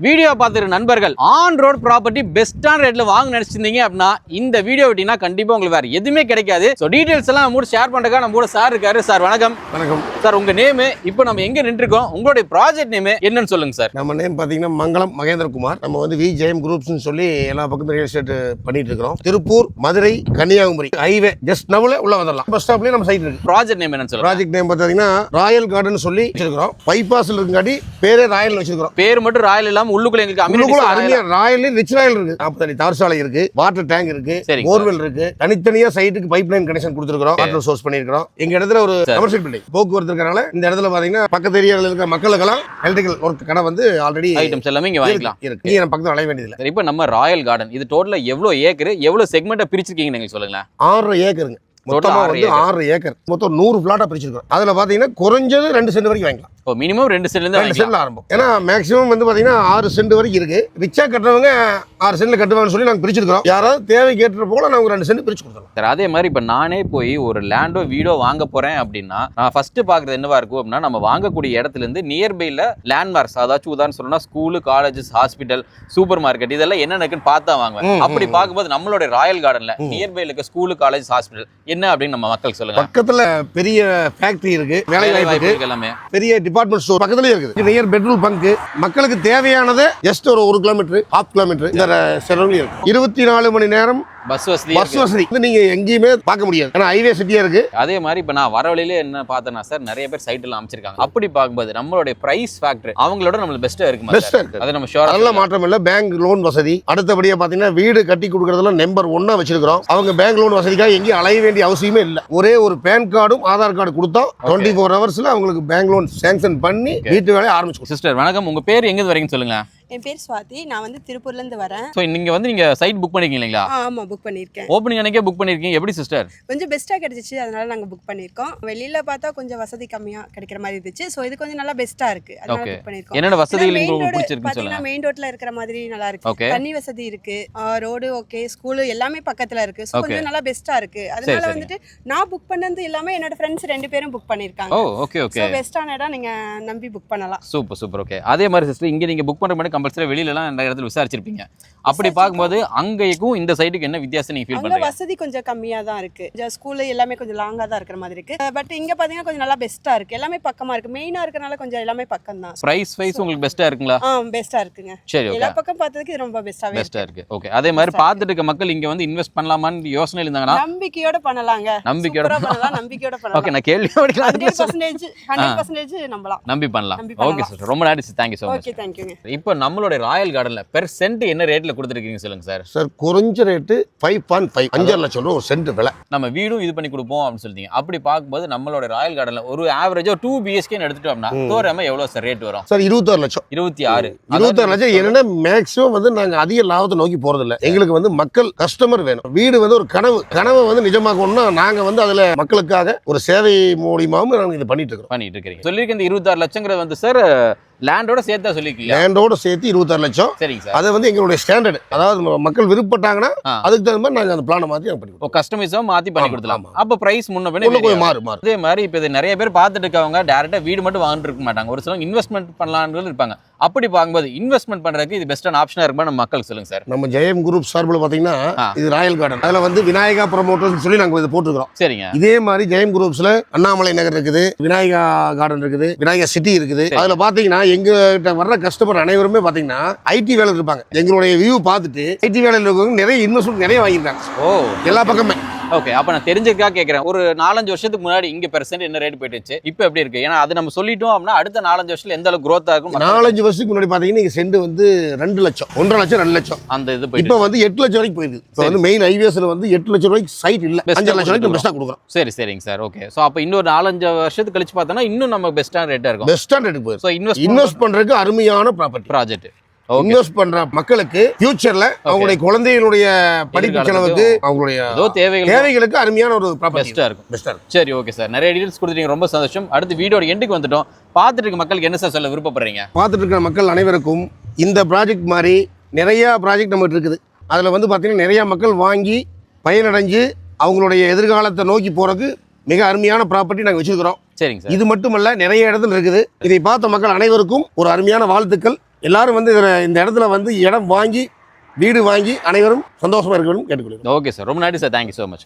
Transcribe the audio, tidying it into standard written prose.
Video பார்த்துரு நண்பர்கள் on road property பெஸ்ட்டான ரேட்ல வாங்க நினைச்சிருந்தீங்க அப்படின்னா இந்த வீடியோ விட்டீங்கன்னா கண்டிப்பா உங்களுக்கு வேற எதுவுமே கிடைக்காது. ஸோ டீடைல்ஸ் எல்லாம் நம்ம ஷேர் பண்றதுக்காக நம்ம கூட சார் இருக்காரு. சார் வணக்கம். வணக்கம் சார். உங்க நேம், இப்போ நம்ம எங்க நின்றுருக்கோம், உங்களுடைய ப்ராஜெக்ட் நேம் என்னன்னு சொல்லுங்க சார். நம்ம நேம் பாத்தீங்கன்னா மங்களம் மகேந்திரகுமார். நம்ம வந்து விஜேஎம் குரூப்ஸ்னு சொல்லி எல்லா பக்கமும் ரியல் எஸ்டேட் பண்ணிட்டு இருக்கிறோம். திருப்பூர், மதுரை, கன்னியாகுமரி ஹைவே ஜஸ்ட் நவுல உள்ள வந்துடலாம். பஸ் ஸ்டாப்லயே நம்ம சைட் இருக்கு. ப்ராஜெக்ட் நேம் என்னன்னு சொல்லுங்க. ப்ராஜெக்ட் நேம் பாத்தீங்கன்னா ராயல் கார்டன் சொல்லி வச்சிருக்கிறோம். பைபாஸ்ல இருக்குங்காட்டி பேரே ராயல் வச்சிருக்கிறோம். பேர் மட்டும் ராயல் இல்லாம உள்ளுக்குள்ள எங்களுக்கு அருமையா ராயல் ரிச் ராயல் இருக்கு. 40 அடி தார் சாலை இருக்கு, வாட்டர் டேங்க் இருக்கு, போர்வெல் இருக்கு, தனித்தனியா சைட்டுக்கு பைப் லைன் கனெக்ஷன் கொடுத்துருக்கோம், வாட்டர் சோர்ஸ் பண்ணிருக்கோம். எங்க இடத்துல ஒரு கமர்ஷியல் பில்டிங் போக்குவரத்து இருக்கறனால இந்த இடத்துல பாத்தீங்கன்னா பக்கத்து ஏரியால இருக்க மக்களுக்கெல்லாம் எலக்ட்ரிக்கல் ஒர்க் கடை வந்து ஆல்ரெடி ஐட்டம்ஸ் எல்லாமே இங்க வாங்கிக்கலாம் இருக்கு. நீங்க நம்ம பக்கத்துல அலைய வேண்டியது இல்ல. இப்போ நம்ம ராயல் கார்டன் இது டோட்டலா எவ்வளவு ஏக்கர், எவ்வளவு செக்மெண்டா பிரிச்சிருக்கீங்க நீங்க சொல்லுங்க. 6 ஏக்கருங்க. மொத்தமா வந்து 6 ஏக்கர், மொத்தம் 100 பிளாட்டா பிரிச்சிருக்கோம். அதுல பாத்தீங்கன்னா குறைஞ்சது 2 சென்ட் வரைக்கும் வாங்கிக்கலாம். மினிமம் 2 சென்ட்ல இருந்து 2 சென்ட்ல ஆரம்பம். ஏன்னா மேக்ஸிமம் வந்து பாத்தீங்கன்னா 6 சென்ட் வரைக்கும் இருக்கு. ரிச்சா கட்டுறவங்க 6 சென்ட்ல கட்டுவாங்கன்னு சொல்லி நாங்க பிரிச்சிருக்கோம். யாராவது தேவை கேட்டுற போல நாங்க 2 சென்ட் பிரிச்சு கொடுத்துறோம். சார் அதே மாதிரி இப்ப நானே போய் ஒரு லேண்டோ வீடோ வாங்க போறேன் அப்படின்னா நான் ஃபர்ஸ்ட் பாக்குறது என்னவா இருக்கும் அப்படின்னா நம்ம வாங்கக்கூடிய இடத்துல இருந்து நியர்பைல லேண்ட்மார்க்ஸ், அதாச்சும் உதாரணம் சொல்லணும்னா school, colleges, hospital, super market இதெல்லாம் என்ன இருக்குன்னு பார்த்தா வாங்குவேன். அப்படி பார்க்கும்போது நம்மளோட ராயல் கார்டன்ல நியர்பைல இருக்க ஸ்கூலு, காலேஜ், ஹாஸ்பிட்டல் என்ன அப்படின்னு நம்ம மக்கள் சொல்லுங்க. பக்கத்துல பெரிய ஃபேக்டரி இருக்கு, வேலை வாய்ப்பு எல்லாமே, பெரிய டிபார்ட்மெண்ட் ஸ்டோர் பக்கத்துலயே இருக்குது. நியர் பெட்ரோல் பங்க், மக்களுக்கு தேவையானது ஜஸ்ட் ஒரு 1 கிலோமீட்டர், 1/2 கிலோமீட்டர் இந்த சரௌண்டிங் இருக்கு. 24 மணி நேரம் பஸ் வசதி நீங்க எங்கேயுமே பார்க்க முடியாது. ஏன்னா ஹைவே சிட்டியா இருக்கு. அதே மாதிரி இப்ப நான் வர வழியில என்ன பார்த்தேன்னா சார், நிறைய பேர் சைட் எல்லாம் அமைச்சிருக்காங்க. அப்படி பார்க்கும்போது நம்மளுடைய பிரைஸ் ஃபேக்டர் அவங்களோட நம்மளுக்கு பெஸ்டா இருக்கு. அது நம்ம ஷோர் அதெல்லாம் மாற்றம் இல்ல. பேங்க் லோன் வசதி, அடுத்தபடியா பாத்தீங்கன்னா வீடு கட்டி கொடுக்கறதுல நம்பர் 1 வச்சிருக்கிறோம். அவங்க பேங்க் லோன் வசதிக்காக எங்கேயும் அலைய வேண்டிய அவசியமே இல்ல. ஒரே ஒரு பேன் கார்டும் ஆதார் கார்டு கொடுத்தா 24 ஹவர்ஸ்ல அவங்களுக்கு பேங்க் லோன் சாங்ஷன் பண்ணி வீட்டு வேலையை ஆரம்பிச்சு. சிஸ்டர் வணக்கம், உங்க பேர் எங்க வரைக்கும் சொல்லுங்க. என் பேர் ஸ்வாதி, நான் வந்து திருப்பூர்ல இருந்து வரேன். சோ நீங்க சைட் புக் பண்ணிருக்கீங்களா? ஆமா, புக் பண்ணிருக்கேன். ஓபனிங் அன்னைக்கே புக் பண்ணிருக்கீங்க. எப்படி சிஸ்டர்? கொஞ்சம் பெஸ்டா கிடைச்சிச்சு, அதனால நாங்க புக் பண்ணிருக்கோம். வெளியில பார்த்தா கொஞ்சம் வசதி கம்மியா கிடைக்கிற மாதிரி இருந்துச்சு. சோ இது கொஞ்சம் நல்லா பெஸ்டா இருக்கு, அதனால புக் பண்ணிருக்கோம். என்னென்ன வசதிகள் உங்களுக்கு பிடிச்சிருக்குன்னு சொல்லுங்க. மெயின் ரோட்ல இருக்கிற மாதிரி நல்லா இருக்கு. தண்ணி வசதி இருக்கு, ரோடு ஓகே, ஸ்கூல் எல்லாமே பக்கத்துல இருக்கு. சோ கொஞ்சம் நல்லா பெஸ்டா இருக்கு. அதனால வந்துட்டு நான் புக் பண்ணது எல்லாமே என்னோட ஃப்ரெண்ட்ஸ் 2 பேரும் புக் பண்ணிருக்காங்க. Okay okay. சோ பெஸ்டான இடம், நீங்க நம்பி புக் பண்ணலாம். Super okay. அதே மாதிரி சிஸ்டர் இங்க நீங்க புக் பண்ற மாதிரி கம்பல்சரி வெளியில எல்லாம் இடத்துல விசாரிச்சிருப்பீங்க. அப்படி பார்க்கும்போது அங்கேயும் இந்த சைடுக்கு என்ன வித்தியாசம் நீங்க ஃபீல் பண்றீங்க? வசதி கொஞ்சம் கம்மியா தான் இருக்கு. ஸ்கூல் எல்லாமே கொஞ்சம் லாங்கா தான் இருக்கிற மாதிரி இருக்கு. பட் இங்க பாத்தீங்கன்னா கொஞ்சம் நல்லா பெஸ்டா இருக்கு. எல்லாமே பக்கமா இருக்கு. மெயினா இருக்கனால கொஞ்சம் எல்லாமே பக்கம் தான். பிரைஸ் வைஸ் உங்களுக்கு பெஸ்டா இருக்குங்களா? பெஸ்டா இருக்குங்க. சரி, எல்லா பக்கம் பார்த்ததுக்கு இது ரொம்ப பெஸ்டா இருக்கு. ஓகே. அதே மாதிரி பார்த்துட்டு இருக்க மக்கள் இங்க வந்து இன்வெஸ்ட் பண்ணலாமான்னு யோசனை இருந்தாங்கன்னா நம்பிக்கையோட பண்ணலாங்க. நம்பிக்கையோட பண்ணலாம். ஓகே, நான் கேள்வி படிக்கலாம். 100% நம்பலாம். நம்பி பண்ணலாம். ஓகே சார், ரொம்ப நன்றி sir. Thank you so much. Okay, தேங்க்யூங்க. இப்போ நம்மளோட ராயல் கார்டன்ல பெர் சென்ட் என்ன ரேட்ல கொடுத்துருக்கீங்க சொல்லுங்க சார். சார் குறைஞ்ச ரேட்டு 5.5 5 லட்சம் ரூபாய் ஒரு சென்ட் விலை. நம்ம வீடும் இது பண்ணி கொடுப்போம் அப்படின்னு சொல்லிட்டீங்க. அப்படி பார்க்கும்போது நம்மளோட ராயல் கார்டன்ல ஒரு ஆவரேஜா 2 BHK எடுத்துட்டோம்னா தோராயமா எவ்வளவு சார் ரேட் வரும்? சார் 26 லட்சம். 26 லட்சம். என்னன்னா மேக்ஸிமம் வந்து நாங்க அதிக லாபத்தை நோக்கி போறது இல்ல. எங்களுக்கு வந்து மக்கள் கஸ்டமர் வேணும். வீடு வந்து ஒரு கனவு வந்து நிஜமாக்கணும்னா நாங்க வந்து அதுல மக்களுக்காக ஒரு சேவை மூலியமாவும் நாங்க இது பண்ணிட்டு இருக்கீங்க. சொல்லிருக்க இந்த 26 லட்சங்கிறது வந்து சார் லேண்டோட சேர்த்தா சொல்லிருக்கீங்க. லேண்டோட சேர்த்து 26 லட்சம். சரிங்க சார். அது வந்து எங்களுடைய ஸ்டாண்டர்ட். அதாவது மக்கள் விருப்பப்பட்டாங்கன்னா அதுக்கு தகுந்த மாதிரி நாங்க அந்த பிளானை மாத்தி பண்ணி கொடுப்போம். கஸ்டமைஸா மாத்தி பண்ணி கொடுக்கலாம். அப்ப பிரைஸ் முன்ன பின்ன மாறும். அதே மாதிரி இப்ப இது நிறைய பேர் பார்த்துட்டு இருக்கவங்க டைரக்டா வீடு மட்டும் வாங்கிட்டு இருக்க மாட்டாங்க. ஒரு சிலர் இன்வெஸ்ட்மெண்ட் பண்ணலாம்னு இருப்பாங்க. அப்படி பார்க்கும்போது இன்வெஸ்ட்மெண்ட் பண்றதுக்கு இது பெஸ்டான ஆப்ஷனா இருக்குமா நம்ம மக்கள் சொல்லுங்க சார். நம்ம ஜெயம் குரூப் சார்பில் பாத்தீங்கன்னா இது ராயல் கார்டன். அதுல வந்து விநாயகா ப்ரமோட்டர்ஸ் சொல்லி நாங்க இது போட்டுக்கிறோம். சரிங்க. இதே மாதிரி ஜெயம் குரூப்ஸ்ல அண்ணாமலை நகர் இருக்குது, விநாயகா கார்டன் இருக்குது, விநாயகா சிட்டி இருக்குது. அதுல பாத்தீங்கன்னா எங்க வர்ற கஸ்டமர் அனைவருமே பாத்தீங்கன்னா ஐடி வேலை இருப்பாங்க. எங்களுடைய வியூ பார்த்துட்டு ஐடி வேலையில் இருக்கவங்க நிறைய இன்வெஸ்ட்மெண்ட் நிறைய வாங்கியிருக்காங்க. எல்லா பக்கமே. ஓகே. அப்ப நான் தெரிஞ்சுக்கா கேட்கறேன். ஒரு 4-5 வருஷத்துக்கு முன்னாடி இங்க பெர்சென்ட் என்ன ரேட் போயிடுச்சு, இப்போ எப்படி இருக்கு? ஏன்னா அது நம்ம சொல்லிட்டோம் அப்படின்னா அடுத்த 4-5 வருஷத்துல எந்த அளவுக்கு growth ஆகும்? 4-5 வருஷத்துக்கு முன்னாடி பாத்தீங்கன்னா இங்க சென்ட் வந்து 2 லட்சம், 1.5 லட்சம், 2 லட்சம் அந்த இது போயிடுச்சு. இப்போ வந்து 8 லட்சம் வரைக்கும் போயிருக்கு. இப்போ வந்து மெயின் ஹைவேஸ்ல வந்து 8 லட்சம் ரூபாய்க்கு சைட் இல்ல, 5 லட்சம் வரைக்கும் பெஸ்டா கொடுக்குறோம். சரிங்க சார். ஓகே. சோ அப்ப இன்னொரு 4-5 வருஷத்துக்கு கழிச்சு பார்த்தோம்னா இன்னும் நம்ம பெஸ்டான ரேட்டா இருக்கும். பெஸ்டான ரேட் போயிடும். சோ இன்வெஸ்ட் பண்றதுக்கு அருமையான ப்ராஜெக்ட். இன்வெஸ்ட் பண்ற மக்களுக்கு ஃபியூச்சர்ல அவங்களுடைய குழந்தைகளுடைய படிப்பு செலவுக்கு அவங்களுடைய தேவைகளுக்கு அருமையான ஒரு பெஸ்டா இருக்கும். சரி, ஓகே சார். நிறைய டீடைல்ஸ் கொடுத்தீங்க, ரொம்ப சந்தோஷம். அடுத்து வீடியோட எண்டுக்கு வந்துட்டோம். பார்த்துட்டு இருக்க மக்களுக்கு என்ன சார் சொல்ல விருப்பப்படுறீங்க? பார்த்துட்டு இருக்கிற மக்கள் அனைவருக்கும் இந்த ப்ராஜெக்ட் மாதிரி நிறைய ப்ராஜெக்ட் நம்மகிட்ட இருக்குது. அதுல வந்து பாத்தீங்கன்னா நிறைய மக்கள் வாங்கி பயனடைஞ்சு அவங்களுடைய எதிர்காலத்தை நோக்கி போறதுக்கு மிக அருமையான ப்ராப்பர்ட்டி நாங்கள் வச்சிருக்கிறோம். சரிங்க சார். இது மட்டுமல்ல, நிறைய இடத்துல இருக்குது. இதை பார்த்த மக்கள் அனைவருக்கும் ஒரு அருமையான வாழ்த்துக்கள். எல்லாரும் வந்து இந்த இடத்துல வந்து இடம் வாங்கி வீடு வாங்கி அனைவரும் சந்தோஷமா இருக்கணும் கேட்டுக்கொள்கிறேன். ஓகே சார், ரொம்ப நன்றி சார், தேங்க்யூ ஸோ மச்.